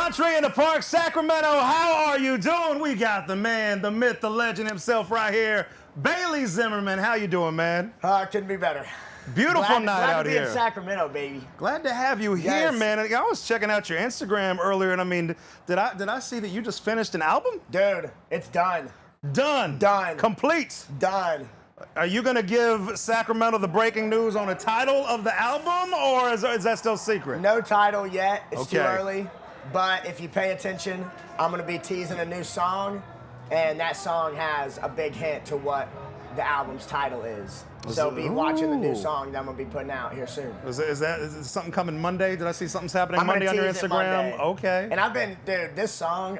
Country in the Park, Sacramento, how are you doing? We got the man, the myth, the legend himself right here, Bailey Zimmerman. How you doing, man? Couldn't be better. Beautiful night out glad to be here. in Sacramento, baby. Glad to have you here, Yes. man. I was checking out your Instagram earlier, and I mean, did I see that you just finished an album? Dude, it's done. Done. Done. Complete. Done. Are you gonna give Sacramento the breaking news on the title of the album, or is that still secret? No title yet. It's too Okay. early. But if you pay attention, I'm going to be teasing a new song, and that song has a big hint to what the album's title is. So be watching the new Ooh. song that I'm going to be putting out here soon. Is something coming Monday? Did I see something's happening I'm gonna Monday on your tease it Instagram? Monday. Okay. And I've been, dude, this song,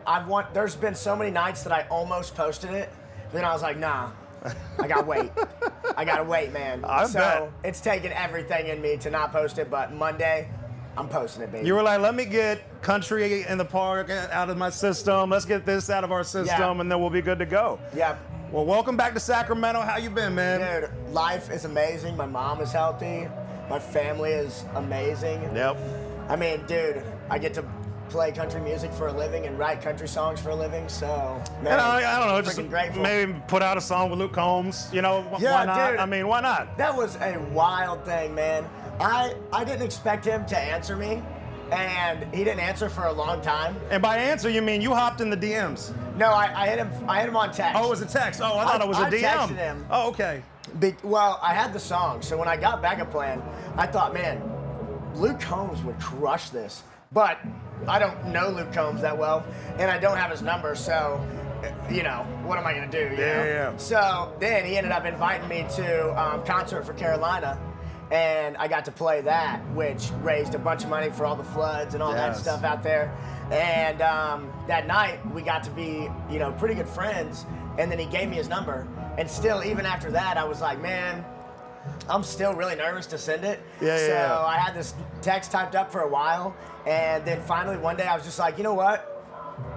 there's been so many nights that I almost posted it, but then I was like, nah, I gotta wait. I gotta wait, man. I bet. It's taken everything in me to not post it, but Monday, I'm posting it, baby. You were like, let me get Country in the Park out of my system. Let's get this out of our system, and then we'll be good to go. Yep. Well, welcome back to Sacramento. How you been, man? Dude, life is amazing. My mom is healthy. My family is amazing. Yep. I mean, dude, I get to play country music for a living and write country songs for a living, so, man, And I don't know, just freaking grateful. maybe put out a song with Luke Combs. You know, Yeah, why not? dude. I mean, why not? That was a wild thing, man. I didn't expect him to answer me, and he didn't answer for a long time. And by answer, you mean you hopped in the DMs? No, I hit him on text. Oh, it was a text. Oh, I thought it was a I DM. texted him. Oh, okay. Well, I had the song, so when I got backup plan, I thought, man, Luke Combs would crush this. But I don't know Luke Combs that well, and I don't have his number, so, you know, what am I gonna do? You know? Yeah. So then he ended up inviting me to concert for Carolina, and I got to play that, which raised a bunch of money for all the floods and all that Yes. stuff out there. And that night we got to be, you know, pretty good friends. And then he gave me his number. And still, even after that, I was like, man, I'm still really nervous to send it. So I had this text typed up for a while. And then finally one day I was just like, you know what?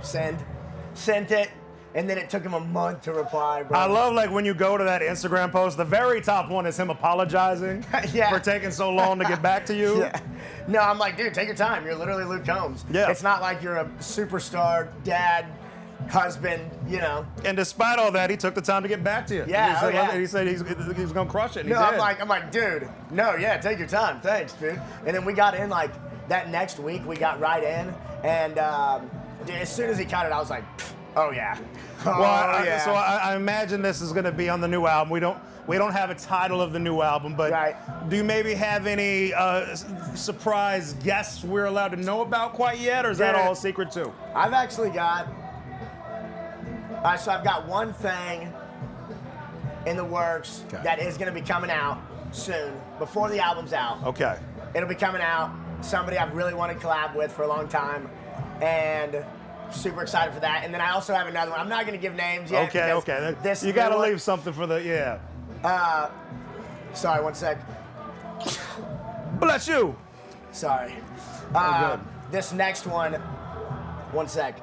Sent it. And then it took him a month to reply, bro. I love, like, when you go to that Instagram post, the very top one is him apologizing Yeah. for taking so long to get back to you. Yeah. No, I'm like, dude, take your time. You're literally Luke Combs. Yeah. It's not like you're a superstar, dad, husband, you know. And despite all that, he took the time to get back to you. Yeah, He said he's gonna crush it. And No, he did. I'm like, dude, no, yeah, take your time. Thanks, dude. And then we got in, like, that next week, we got right in. And dude, as soon as he cut it, I was like, oh, yeah. Oh, Well, yeah. so I imagine this is going to be on the new album. We don't have a title of the new album, but Right. do you maybe have any surprise guests we're allowed to know about quite yet, or is that Yeah. all secret too? I've actually got, so I've got one thing in the works that is going to be coming out soon, before the album's out. Okay. It'll be coming out. Somebody I've really wanted to collab with for a long time, and super excited for that. And then I also have another one. I'm not going to give names yet. Okay. This You got to new one- leave something for the Sorry, one sec. Bless you. Sorry. good. This next one sec.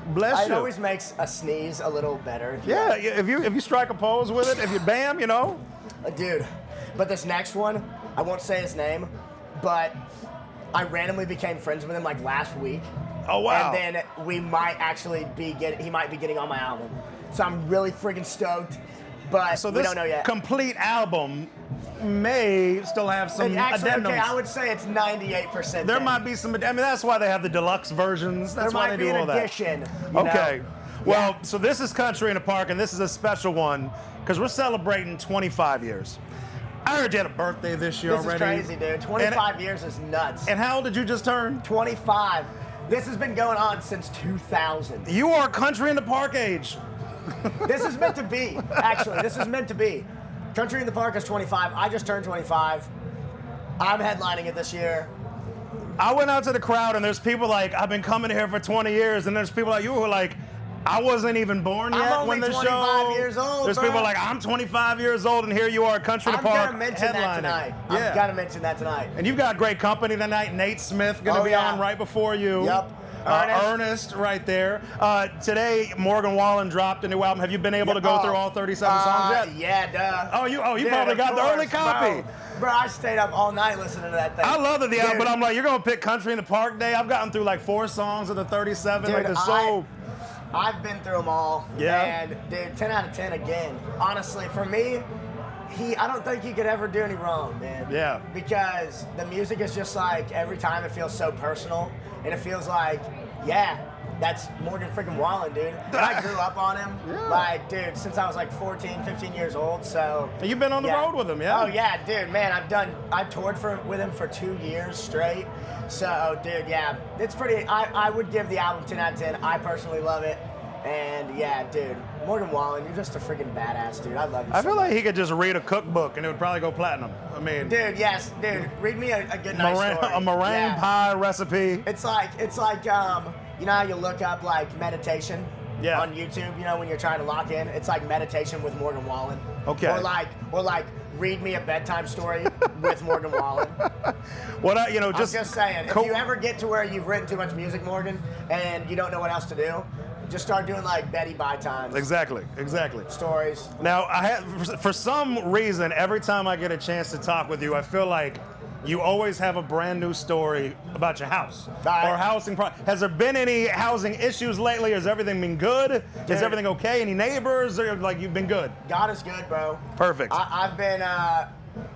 Bless It you. always makes a sneeze a little better. If you Yeah, if you strike a pose with it, if you bam, you know. Dude, but this next one, I won't say his name, but I randomly became friends with him like last week. Oh wow. And then we might actually he might be getting on my album. So I'm really freaking stoked, but So we this don't know yet. complete album may still have some And actually, addendums. okay, I would say it's 98%. There then. might be some. I mean, that's why they have the deluxe versions. That's There why might they be do all an that. addition. You Okay. know? Well, so this is Country in the Park, and this is a special one because we're celebrating 25 years. I heard you had a birthday this year This already. is crazy, dude. 25 years is nuts. And how old did you just turn? 25. This has been going on since 2000. You are Country in the Park age. This is meant to be, actually. This is meant to be. Country in the Park is 25. I just turned 25. I'm headlining it this year. I went out to the crowd, and there's people like, I've been coming here for 20 years, and there's people like you who are like, I wasn't even born yet I'm when only the 25 show. years old, There's bro. people like, I'm 25 years old, and here you are, Country in the I'm Park, gonna mention that headlining. tonight. Yeah. I've got to mention that tonight. And you've got great company tonight. Nate Smith gonna Oh, be yeah. on right before you. Yep. Ernest right there. Today, Morgan Wallen dropped a new album. Have you been able to go through all 37 songs yet? Yeah, duh. Oh, you Dude, probably got the early course, copy. Bro, I stayed up all night listening to that thing. I love the album, Dude. but I'm like, you're gonna pick Country in the Park Day. I've gotten through like 4 songs of the 37. Dude, like it's so. I've been through them all. Yeah. And dude, 10 out of 10 again. Honestly, for me, I don't think he could ever do any wrong, man. Yeah. Because the music is just like, every time it feels so personal, and it feels like, yeah, that's Morgan freaking Wallen, dude. And I grew up on him, like, dude, since I was like 14, 15 years old, so. You've been on the road with him, yeah? Oh, yeah, dude, man, I toured with him for 2 years straight. So, dude, yeah, it's pretty, I would give the album 10 out of 10. I personally love it. And yeah, dude, Morgan Wallen, you're just a freaking badass, dude. I love you. I feel like he could just read a cookbook and it would probably go platinum. I mean, dude, yes, dude. Read me a good nice story. A meringue pie recipe. It's like you know how you look up like meditation on YouTube, you know, when you're trying to lock in? It's like meditation with Morgan Wallen. Okay. Or like read me a bedtime story with Morgan Wallen. What I'm just saying, if you ever get to where you've written too much music, Morgan, and you don't know what else to do, just start doing like Betty by times. Exactly. Stories. Now, for some reason, every time I get a chance to talk with you, I feel like you always have a brand new story about your house or housing. Has there been any housing issues lately? Has everything been good? Is everything okay? Any neighbors? Or like you've been good? God is good, bro. Perfect. I've been.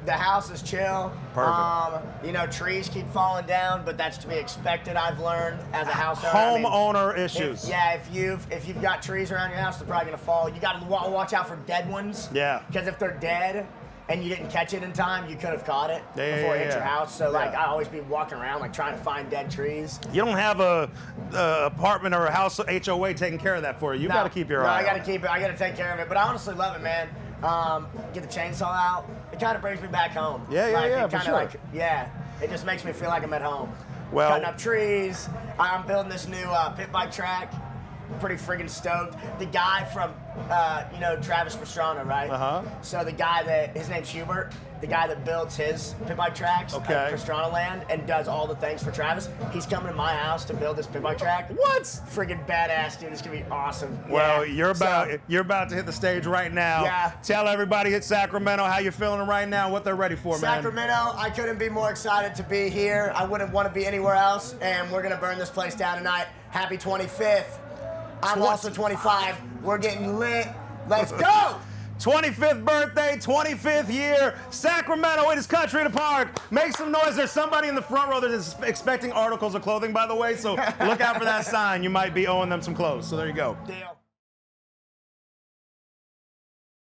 The house is chill. Perfect. You know, trees keep falling down, but that's to be expected. I've learned as a house owner. Homeowner issues. If you've got trees around your house, they're probably gonna fall. You got to watch out for dead ones. Yeah. Because if they're dead and you didn't catch it in time, you could have caught it before it hit your house. So like, I always be walking around like trying to find dead trees. You don't have a apartment or a house HOA taking care of that for you. You got to keep your eye. I got to keep it. I got to take care of it. But I honestly love it, man. Get the chainsaw out. It kind of brings me back home. For sure. It just makes me feel like I'm at home. Well, cutting up trees. I'm building this new pit bike track. Pretty friggin' stoked. The guy from, you know, Travis Pastrana, right? So the guy his name's Hubert, the guy that builds his pit bike tracks at Pastrana Land and does all the things for Travis, he's coming to my house to build this pit bike track. What? Friggin' badass, dude. It's gonna be awesome. Well, you're about to hit the stage right now. Yeah. Tell everybody at Sacramento how you're feeling right now, what they're ready for, Sacramento, I couldn't be more excited to be here. I wouldn't want to be anywhere else, and we're gonna burn this place down tonight. Happy 25th. I'm also 25. We're getting lit. Let's go! 25th birthday, 25th year, Sacramento, it is Country in the Park. Make some noise. There's somebody in the front row that is expecting articles of clothing, by the way, so look out for that sign. You might be owing them some clothes, so there you go. Deal.